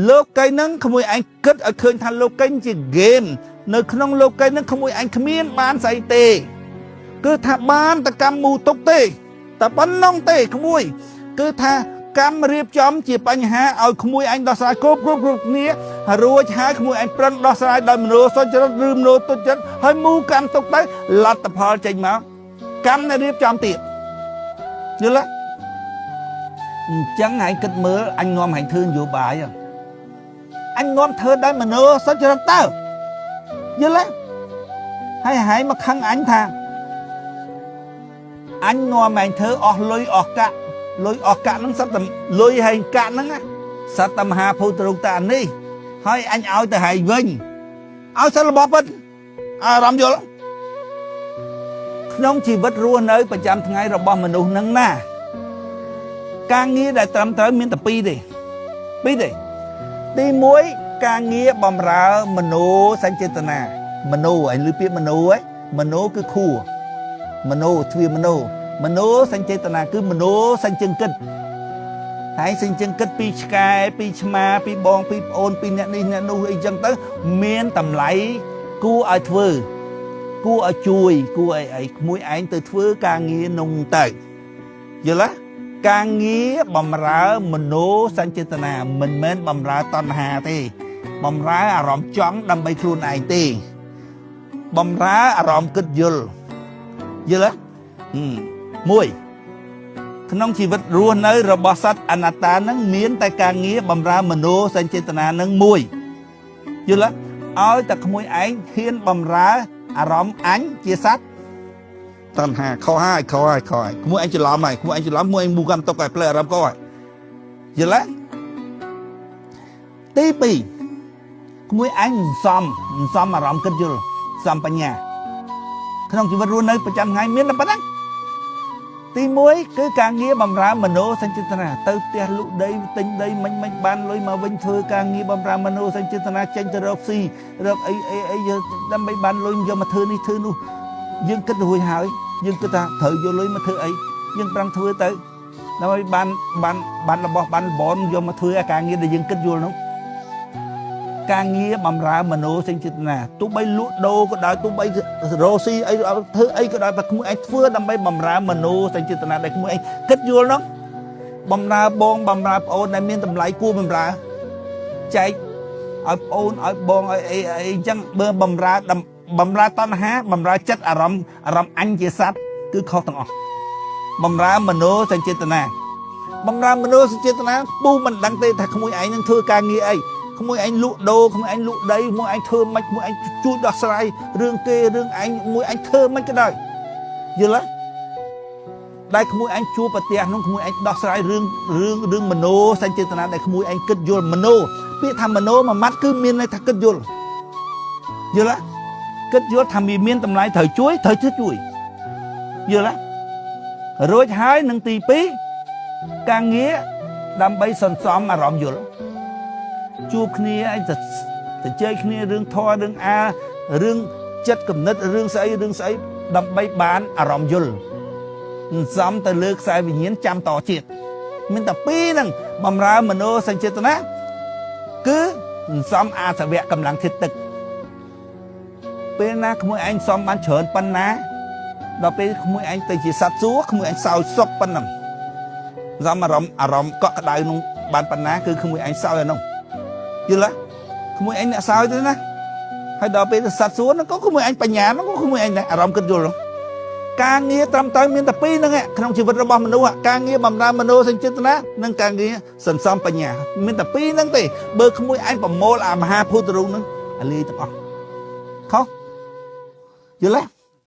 លោកកៃនឹងក្មួយឯងគិតឲ្យឃើញថាលោកកៃជាហ្គេមនៅក្នុងលោកកៃនឹងក្មួយឯងគ្មានបានស្អីទេគឺថាបានតែកម្មមូទុកទេតែប៉ុណ្ណឹងទេក្មួយគឺថាកម្មរៀបចំជាបញ្ហាឲ្យក្មួយឯងដោះស្រាយគ្រប់គ្នារួចហើយក្មួយឯងប្រឹងដោះស្រាយដោយមនោសុចរិតឬមនោទុច្ចរិតហើយមូកម្មទុកទៅលទ្ធផលចេញមកកម្មដែលរៀបចំទៀតយល់ទេអញ្ចឹងឯងគិតមើលអញនាំឯងធ្វើនយោបាយអញនាំធ្វើដោយមនោសុចរិតទៅយល់ទេហើយមកខឹងអញថាអញនាំឯងធ្វើអស់លុយអស់កាក់លុយអស់កាក់ហ្នឹងសិតតែលុយហើយកាក់ហ្នឹងសិតតែមហាភូតរូបតានេះហើយអញឲ្យទៅហើយវិញឲ្យសិលរបស់ពិតអារម្មណ៍យល់ក្នុងជីវិតរស់នៅប្រចាំថ្ងៃរបស់មនុស្សហ្នឹងណាការងារដែលត្រឹមត្រូវមានតែពីរទេទី1ការងារបម្រើមโนសញ្ចេតនាមโนឯងឮពាក្យមโนឯងមโนគឺខួរមโนទ្វាមโนសញ្ចេតនាគឺមโนសញ្ជឹងគិតហើយសញ្ជឹងគិតពីឆ្កែពីឆ្មាពីបងពីប្អូនពីអ្នកនេះអ្នកនោះអីចឹងទៅមានតម្លៃគួរឲ្យធ្វើគួរឲ្យជួយគួរឲ្យក្មួយឯងទៅធ្វើការងារនោះទៅយល់ទេការងារបម្រើមโนសញ្ចេតនាមិនមែនបម្រើតណ្ហាទេបម្រើអារម្មណ៍ចង់ដើម្បីខ្លួនឯងទេបម្រើអារម្មណ៍គិតយល់ទេមួយក្នុងជីវិតរស់នៅរបស់សត្វអនត្តានឹងមានតែការងារបម្រើមโนសញ្ចេតនានឹងមួយយល់ទេឲ្យតែក្មួយឯងហ៊ានបម្រើអារម្មណ៍អញជាសត្វតណ្ហាខុសហើយក្មួយឯងច្រឡំហើយក្មួយឯងច្រឡំមួយឯងមូកម្មទុកឲ្យផ្លែអារម្មណ៍ក៏ហើយយល់ទេទី2ក្មួយឯងសំអារម្មណ៍គិតយល់សំបញ្ញាក្នុងជីវិតរស់នៅប្រចាំថ្ងៃមានតែប៉ុណ្ណឹងទី1គឺការងារបម្រើមโนសញ្ចេតនាទៅផ្ទះលក់ដីទិញដីមិនបានលុយមកវិញធ្វើការងារបម្រើមโนសញ្ចេតនាចេញទៅរកស៊ីរកអីដើម្បីបានលុយយកមកធ្វើនេះធ្វើនោះយើងគិតរួចហើយយើងគិតថាត្រូវយកលុយមកធ្វើអីយើងប្រឹងធ្វើទៅដើម្បីបានរបស់បានលបនយកមកធ្វើអាការងារដែលយើងគិតយល់នោះការងារបម្រើមโนសញ្ចេតនាទោះបីលក់ដូរក៏ដោយទោះបីរកស៊ីអីធ្វើអីក៏ដោយតែក្មួយឯងធ្វើដើម្បីបម្រើមโนសញ្ចេតនាដែលក្មួយឯងគិតយល់នោះបម្រើបងបម្រើប្អូនដែលមានតម្លៃគួរបម្រើចែកឲ្យប្អូនឲ្យបងឲ្យអីអញ្ចឹងបើបម្រើតណ្ហាបម្រើចិត្តអារម្មណ៍អញជាសត្វគឺខុសទាំងអស់បម្រើមโนសញ្ចេតនាបម្រើមโนសញ្ចេតនាពូមិនដឹងទេថាក្មួយឯងនឹងធ្វើការងារអីក្មួយឯងលក់ដូរក្មួយឯងលក់ដីក្មួយឯងធ្វើមិនក្មួយឯងជួយដោះស្រាយរឿងគេរឿងឯងមួយឯងធ្វើមិនក៏ដោយយល់ទេដែលក្មួយឯងជួបប្រទះនោះក្មួយឯងដោះស្រាយរឿងមโนសញ្ចេតនាដែលក្មួយឯងគិតយល់មโนពាក្យថាមโนមួយម៉ាត់គឺមានន័យថាគិតយល់ទេគិតយល់ថាមានតម្លៃត្រូវជួយយល់ទេរួចហើយនឹងទី2ការងារដើម្បីសន្សំអារម្មណ៍យល់ជួបគ្នាឯងទៅជែកគ្នារឿងធម៌រឿងរឿងចិត្តគំនិតរឿងស្អីដើម្បីបានអារម្មណ៍យល់សំទៅលើខ្សែវិញ្ញាណចាំតជាតិមានតែពីរហ្នឹងបម្រើមโนសញ្ចេតនាគឺសំអាសវៈកម្លាំងធាតុទឹកពេលណាក្មួយឯងសំបានច្រើនប៉ុណ្ណាដល់ពេលក្មួយឯងទៅជាសត្វសួគ៌ក្មួយឯងសោយសុខប៉ុណ្ណឹងសំអារម្មណ៍កក់ក្ដៅនោះបានប៉ុណ្ណាគឺក្មួយឯងសោយអានោះយល់ទេក្មួយឯងអ្នកសោយទៅណាហើយដល់ពេលទៅសត្វសួគ៌នោះក៏ក្មួយឯងបញ្ញានោះក៏ក្មួយឯងអារម្មណ៍គិតយល់នោះការងារត្រឹមត្រូវមានតែពីរហ្នឹងក្នុងជីវិតរបស់មនុស្សការងារបម្រើមโนសញ្ចេតនានិងការងារសន្សំបញ្ញាមានតែពីរហ្នឹងទេបើក្មួយឯងប្រមូលអាមហាភូតរូបហ្នឹងអាលីទាំងអស់ខុសយល់ទេ